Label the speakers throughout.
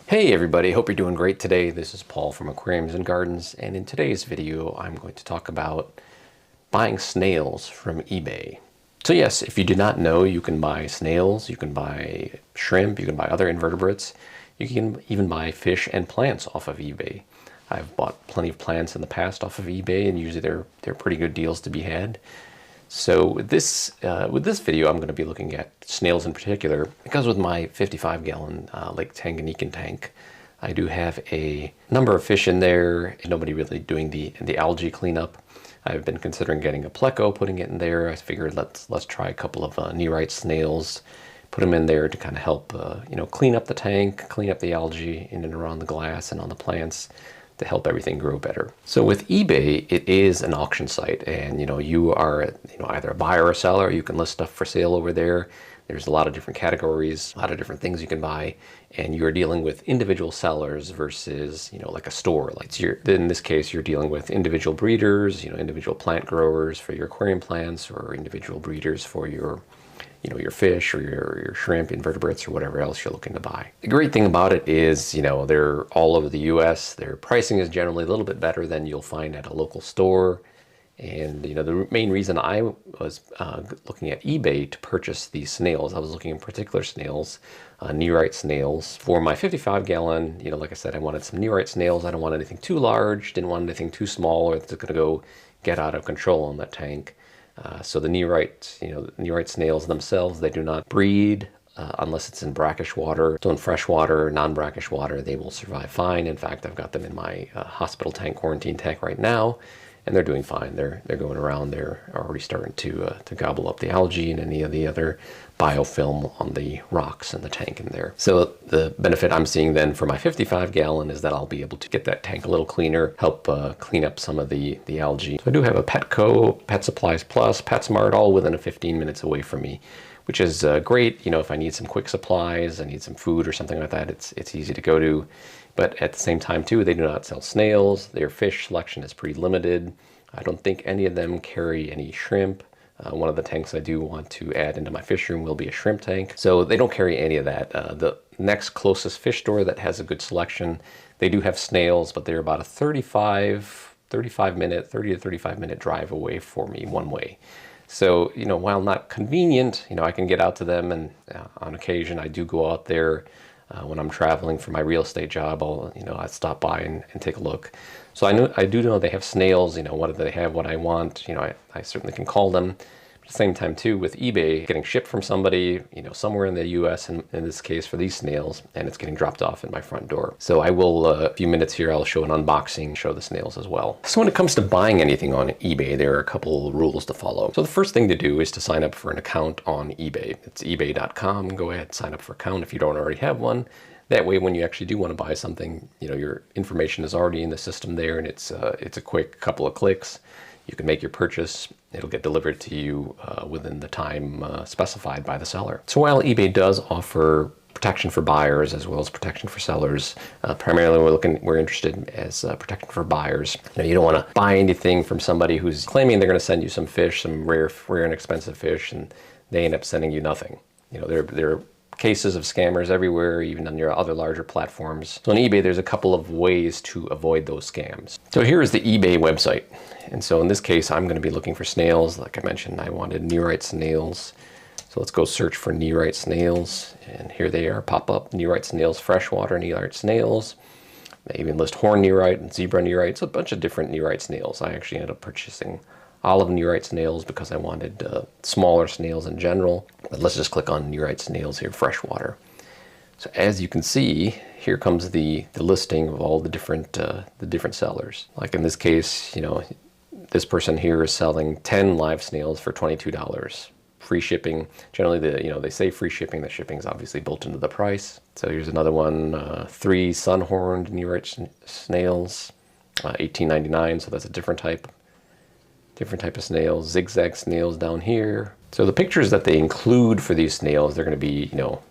Speaker 1: Hey everybody, hope you're doing great today. This is Paul from Aquariums and Gardens, and in today's video I'm going to talk about buying snails from eBay. So yes, if you did not know, you can buy snails, you can buy shrimp, you can buy other invertebrates, you can even buy fish and plants off of eBay. I've bought plenty of plants in the past off of eBay, and usually they're pretty good deals to be had. So with this video, I'm going to be looking at snails in particular, because with my 55-gallon Lake Tanganyika tank, I do have a number of fish in there, and nobody really doing the algae cleanup. I've been considering getting a pleco, putting it in there. I figured let's try a couple of Nearite snails, put them in there to kind of help clean up the tank, clean up the algae in and around the glass and on the plants, to help everything grow better. So with eBay, it is an auction site, and you are either a buyer or a seller. You can list stuff for sale over there. There's a lot of different categories, a lot of different things you can buy, and you're dealing with individual sellers versus like a store. Like in this case, you're dealing with individual breeders, individual plant growers for your aquarium plants, or individual breeders for your your fish or your shrimp, invertebrates, or whatever else you're looking to buy. The great thing about it is, they're all over the US. Their pricing is generally a little bit better than you'll find at a local store. And, the main reason I was looking at eBay to purchase these snails, I was looking in particular snails, Nearite snails. For my 55-gallon, like I said, I wanted some Nearite snails. I don't want anything too large, didn't want anything too small, or it's going to go get out of control in that tank. So the Nearite snails themselves, they do not breed unless it's in brackish water. So in fresh water, non-brackish water, they will survive fine. In fact, I've got them in my hospital tank, quarantine tank right now, and they're doing fine. They're going around. They're already starting to gobble up the algae and any of the other biofilm on the rocks in the tank in there. So the benefit I'm seeing then for my 55-gallon is that I'll be able to get that tank a little cleaner, help clean up some of the algae. So I do have a Petco, Pet Supplies Plus, PetSmart, all within 15 minutes away from me, which is great. If I need some quick supplies, I need some food or something like that, it's easy to go to. But at the same time too, they do not sell snails. Their fish selection is pretty limited. I don't think any of them carry any shrimp. One of the tanks I do want to add into my fish room will be a shrimp tank. So they don't carry any of that. The next closest fish store that has a good selection, they do have snails, but they're about a 30 to 35 minute drive away for me one way. So, while not convenient, I can get out to them, and on occasion I do go out there when I'm traveling for my real estate job. I stop by and take a look. So I do know they have snails. What do they have? What I want. I certainly can call them. At the same time too, with eBay, getting shipped from somebody, somewhere in the US in this case for these snails, and it's getting dropped off in my front door. So I will, a few minutes here, I'll show an unboxing, show the snails as well. So when it comes to buying anything on eBay, there are a couple rules to follow. So the first thing to do is to sign up for an account on eBay. It's ebay.com. Go ahead, sign up for an account if you don't already have one. That way, when you actually do want to buy something, your information is already in the system there, and it's a quick couple of clicks. You can make your purchase. It'll get delivered to you within the time specified by the seller. So while eBay does offer protection for buyers as well as protection for sellers, primarily we're interested as protection for buyers. You don't want to buy anything from somebody who's claiming they're going to send you some fish, some rare and expensive fish, and they end up sending you nothing. There are cases of scammers everywhere, even on your other larger platforms. So on eBay, there's a couple of ways to avoid those scams. So here is the eBay website. And so in this case, I'm going to be looking for snails. Like I mentioned, I wanted Nearite snails. So let's go search for Nearite snails. And here they are, pop up, Nearite snails, freshwater Nearite snails. They even list horn Nearite and zebra Nearite. It's a bunch of different Nearite snails. I actually ended up purchasing olive Nearite snails because I wanted smaller snails in general. But let's just click on Nearite snails here, freshwater. So as you can see, here comes the listing of all the different sellers. Like in this case, this person here is selling 10 live snails for $22. Free shipping. Generally, they say free shipping. The shipping is obviously built into the price. So here's another one, 3 sun-horned Nearite snails, $18.99. So that's a different type of snails. Zigzag snails down here. So the pictures that they include for these snails, they're going to be,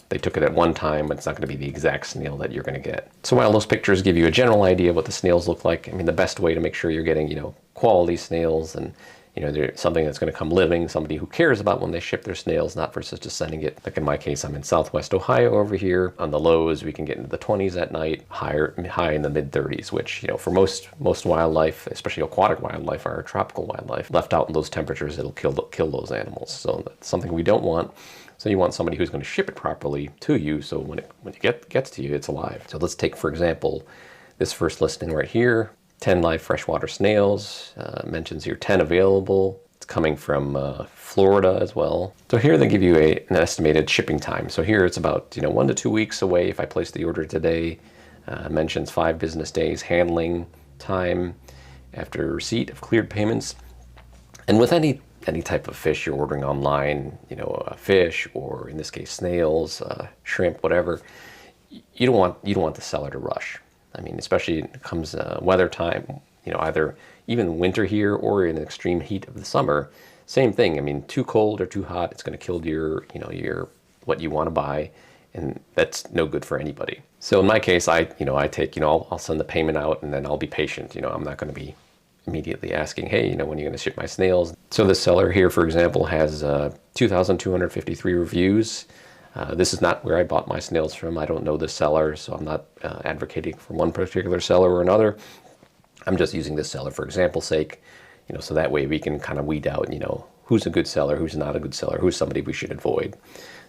Speaker 1: they took it at one time, but it's not going to be the exact snail that you're going to get. So while those pictures give you a general idea of what the snails look like, the best way to make sure you're getting, quality snails and, you know, they're something that's going to come living, somebody who cares about when they ship their snails, not versus just sending it. Like in my case, I'm in Southwest Ohio over here. On the lows, we can get into the 20s at night, high in the mid 30s, which, you know, for most wildlife, especially aquatic wildlife or tropical wildlife, left out in those temperatures, it'll kill those animals. So that's something we don't want. So you want somebody who's going to ship it properly to you, so when it gets to you, it's alive. So let's take, for example, this first listing right here. 10 live freshwater snails, mentions here 10 available. It's coming from Florida as well. So here they give you an estimated shipping time. So here it's about 1 to 2 weeks away if I place the order today. Mentions 5 business days handling time after receipt of cleared payments. And with any type of fish you're ordering online, a fish, or in this case snails, shrimp, whatever, you don't want the seller to rush. I mean, especially when it comes weather time, either even winter here or in the extreme heat of the summer, same thing. I mean, too cold or too hot, it's going to kill your what you want to buy, and that's no good for anybody. So in my case, I'll send the payment out, and then I'll be patient. I'm not going to be immediately asking, hey, when are you going to ship my snails? So the seller here, for example, has 2,253 reviews. This is not where I bought my snails from. I don't know the seller, so I'm not advocating for one particular seller or another. I'm just using this seller for example's sake, so that way we can kind of weed out, who's a good seller, who's not a good seller, who's somebody we should avoid.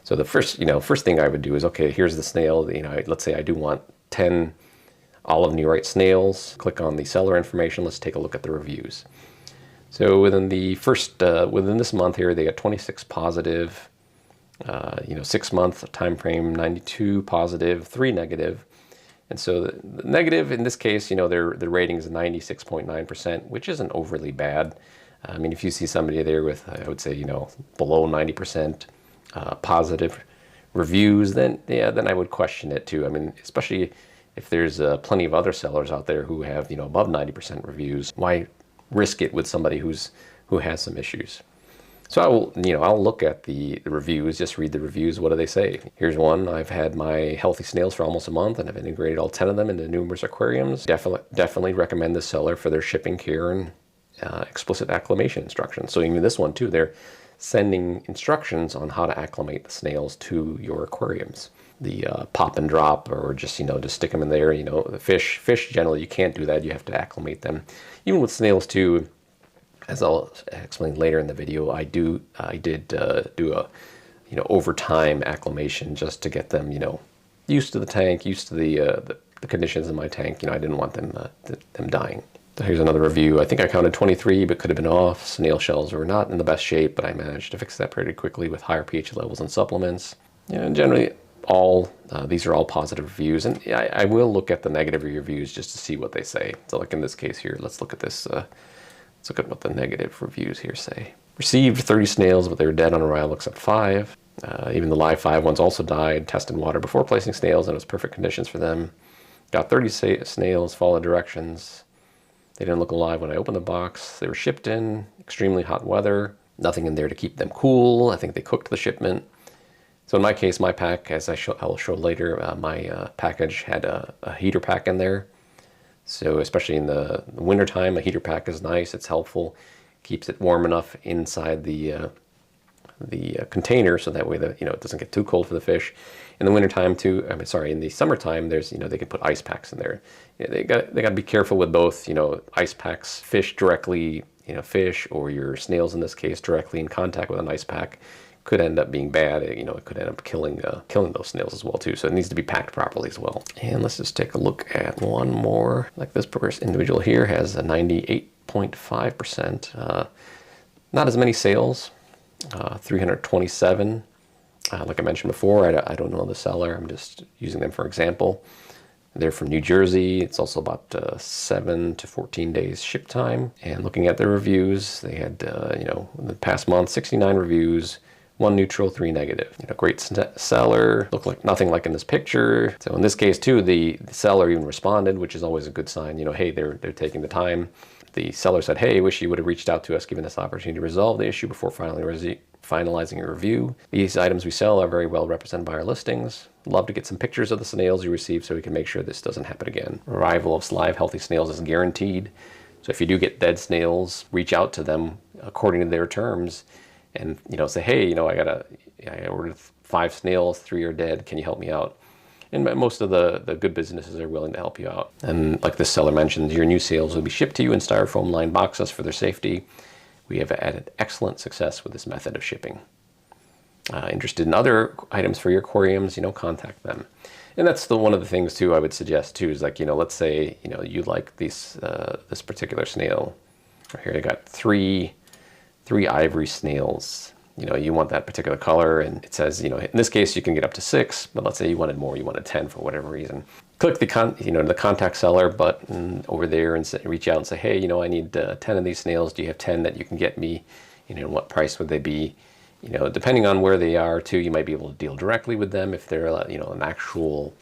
Speaker 1: So the first thing I would do is, okay, here's the snail. Let's say I do want 10 olive neurite snails. Click on the seller information. Let's take a look at the reviews. So within this month here, they got 26 positive. 6 month time frame, 92 positive, 3 negative. And so the negative in this case, their rating is 96.9%, which isn't overly bad. I mean, if you see somebody there with, I would say, below 90% positive reviews, then I would question it too. I mean, especially if there's plenty of other sellers out there who have, above 90% reviews. Why risk it with somebody who has some issues? So I'll look at the reviews, just read the reviews. What do they say? Here's one. I've had my healthy snails for almost a month, and I've integrated all 10 of them into numerous aquariums. Definitely recommend this seller for their shipping care and explicit acclimation instructions. So even this one too, they're sending instructions on how to acclimate the snails to your aquariums. The pop and drop, or just stick them in there. The fish generally you can't do that. You have to acclimate them. Even with snails too. As I'll explain later in the video, I did do a overtime acclimation just to get them used to the tank, used to the conditions in my tank. I didn't want them dying. So here's another review. I think I counted 23, but could have been off. Snail shells were not in the best shape, but I managed to fix that pretty quickly with higher pH levels and supplements. Generally these are all positive reviews, and I will look at the negative reviews just to see what they say. So like in this case here, let's look at this. Let's look at what the negative reviews here say. Received 30 snails, but they were dead on arrival except 5. Even the live 5 ones also died. Tested water before placing snails, and it was perfect conditions for them. Got 30 snails, followed directions. They didn't look alive when I opened the box. They were shipped in extremely hot weather. Nothing in there to keep them cool. I think they cooked the shipment. So in my case, my pack, as I'll show later, my package had a heater pack in there. So especially in the wintertime, a heater pack is nice. It's helpful, keeps it warm enough inside the container, so that way it doesn't get too cold for the fish. In the wintertime too, in the summertime, there's they can put ice packs in there. They got to be careful with both. Ice packs, fish directly, fish or your snails in this case directly in contact with an ice pack could end up being bad. It could end up killing those snails as well too. So it needs to be packed properly as well. And let's just take a look at one more. Like this individual here has a 98.5%. Not as many sales, 327. Like I mentioned before, I don't know the seller. I'm just using them for example. They're from New Jersey. It's also about 7 to 14 days ship time. And looking at their reviews, they had, in the past month, 69 reviews. 1 neutral, 3 negative. Great seller. Look like nothing like in this picture. So in this case too, the seller even responded, which is always a good sign. Hey, they're taking the time. The seller said, hey, wish you would have reached out to us, given us the opportunity to resolve the issue before finalizing a review. These items we sell are very well represented by our listings. Love to get some pictures of the snails you receive so we can make sure this doesn't happen again. Arrival of live healthy snails is guaranteed. So if you do get dead snails, reach out to them according to their terms, and say, hey, I ordered 5 snails, 3 are dead. Can you help me out? And most of the good businesses are willing to help you out. And like this seller mentioned, your new snails will be shipped to you in styrofoam lined boxes for their safety. We have had excellent success with this method of shipping. Interested in other items for your aquariums, contact them. And that's one of the things too I would suggest too is like, let's say, you like this particular snail. Here I got three ivory snails. You want that particular color, and it says, in this case you can get up to 6, but let's say you wanted more, you wanted 10 for whatever reason. Click the the contact seller button over there and reach out and say, hey, I need 10 of these snails. Do you have 10 that you can get me? What price would they be? Depending on where they are too, you might be able to deal directly with them. If they're, an actual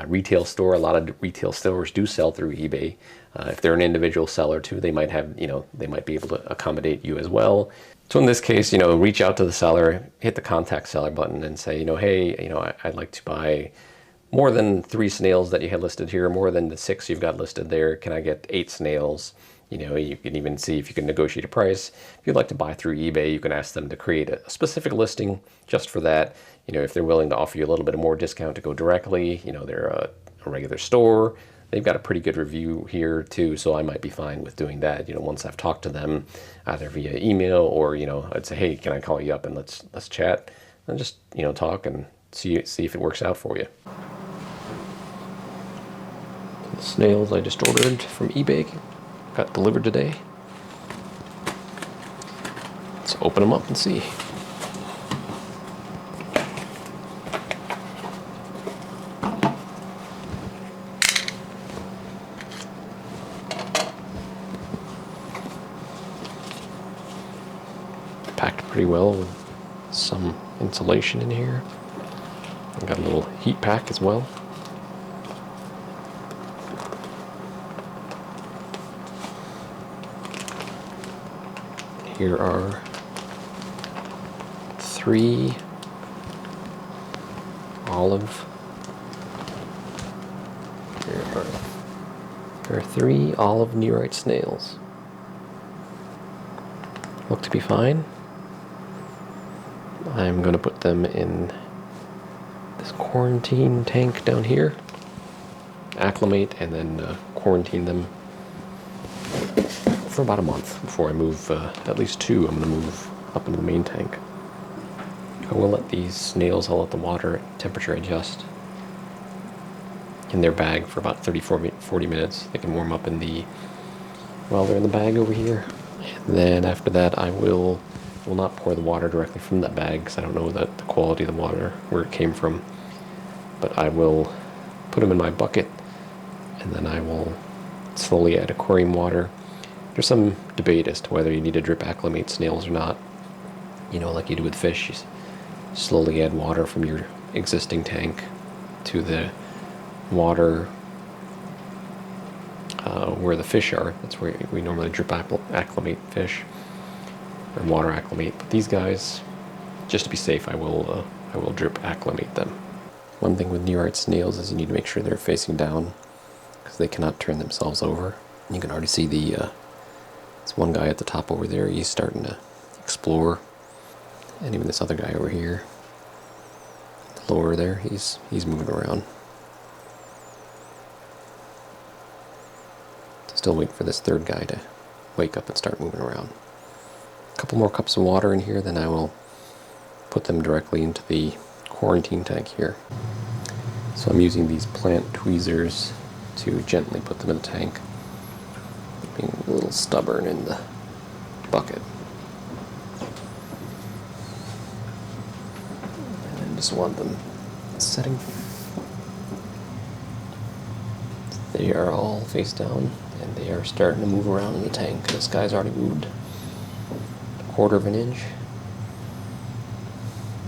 Speaker 1: retail store, a lot of retail stores do sell through eBay. If they're an individual seller too, they might have, they might be able to accommodate you as well. So in this case, reach out to the seller, hit the contact seller button and say, hey, I'd like to buy more than 3 snails that you had listed here, more than the 6 you've got listed there. Can I get 8 snails? You can even see if you can negotiate a price. If you'd like to buy through eBay, you can ask them to create a specific listing just for that. If they're willing to offer you a little bit more discount to go directly, they're a regular store. They've got a pretty good review here too, so I might be fine with doing that. Once I've talked to them, either via email or I'd say, hey, can I call you up and let's chat and just talk and see if it works out for you. The snails I just ordered from eBay got delivered today. Let's open them up and see. Packed pretty well with some insulation in here. I've got a little heat pack as well. Here are 3 olive. There are 3 olive nearite snails. Look to be fine. I'm going to put them in this quarantine tank down here, acclimate, and then quarantine them for about a month before I move. At least 2 I'm going to move up into the main tank. I will let these snails, I'll let the water temperature adjust in their bag for about 40 minutes. They can warm up while they're in the bag over here. And then after that I will not pour the water directly from that bag because I don't know the quality of the water, where it came from. But I will put them in my bucket and then I will slowly add aquarium water. There's some debate as to whether you need to drip acclimate snails or not. Like you do with fish, you slowly add water from your existing tank to the water where the fish are. That's where we normally drip acclimate fish, or water acclimate. But these guys, just to be safe, I will drip acclimate them. One thing with nearite snails is you need to make sure they're facing down because they cannot turn themselves over. You can already see this one guy at the top over there. He's starting to explore, and even this other guy over here, the lower there, he's moving around. Still waiting for this third guy to wake up and start moving around. A couple more cups of water in here, then I will put them directly into the quarantine tank here. So I'm using these plant tweezers to gently put them in the tank, being a little stubborn in the bucket. And I just want them setting. They are all face down, and they are starting to move around in the tank. This guy's already moved a 1/4 of an inch.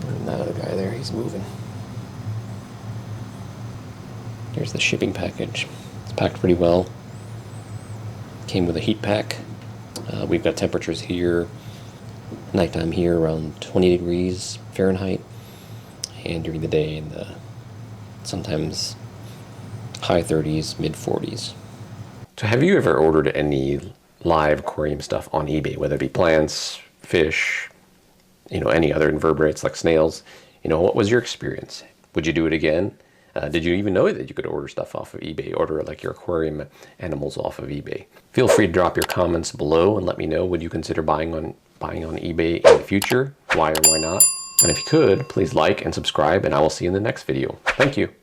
Speaker 1: And that other guy there, he's moving. Here's the shipping package. It's packed pretty well. Came with a heat pack. We've got temperatures here, nighttime here around 20 degrees Fahrenheit, and during the day in the sometimes high 30s, mid 40s. So have you ever ordered any live aquarium stuff on eBay, whether it be plants, fish, any other invertebrates like snails. What was your experience? Would you do it again? Did you even know that you could order stuff off of eBay, order like your aquarium animals off of eBay? Feel free to drop your comments below and let me know, would you consider buying on eBay in the future? Why or why not? And if you could, please like and subscribe, and I will see you in the next video. Thank you.